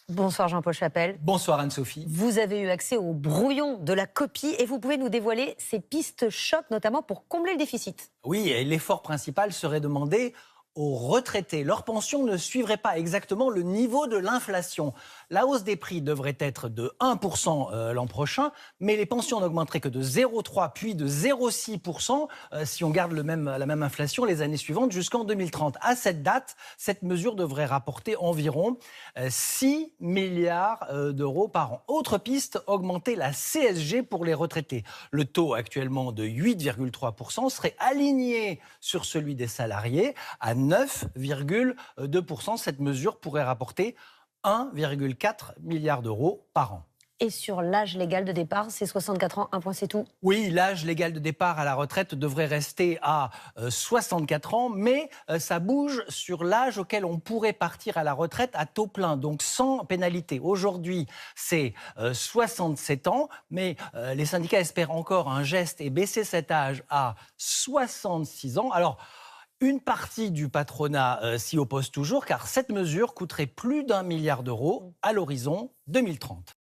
Bonsoir Jean-Paul Chapelle. Bonsoir Anne-Sophie. Vous avez eu accès au brouillon de la copie et vous pouvez nous dévoiler ces pistes choc, notamment pour combler le déficit. Oui, et l'effort principal serait demandé aux retraités. Leur pension ne suivrait pas exactement le niveau de l'inflation. La hausse des prix devrait être de 1% l'an prochain, mais les pensions n'augmenteraient que de 0,3 puis de 0,6% si on garde la même inflation les années suivantes jusqu'en 2030. À cette date, cette mesure devrait rapporter environ 6 milliards d'euros par an. Autre piste, augmenter la CSG pour les retraités. Le taux actuellement de 8,3% serait aligné sur celui des salariés à 9,2%. Cette mesure pourrait rapporter 1,4 milliard d'euros par an. Et sur l'âge légal de départ, c'est 64 ans, un point c'est tout. Oui, l'âge légal de départ à la retraite devrait rester à 64 ans, mais ça bouge sur l'âge auquel on pourrait partir à la retraite à taux plein, donc sans pénalité. Aujourd'hui, c'est 67 ans, mais les syndicats espèrent encore un geste et baisser cet âge à 66 ans. Alors, une partie du patronat s'y oppose toujours, car cette mesure coûterait plus d'1 milliard d'euros à l'horizon 2030.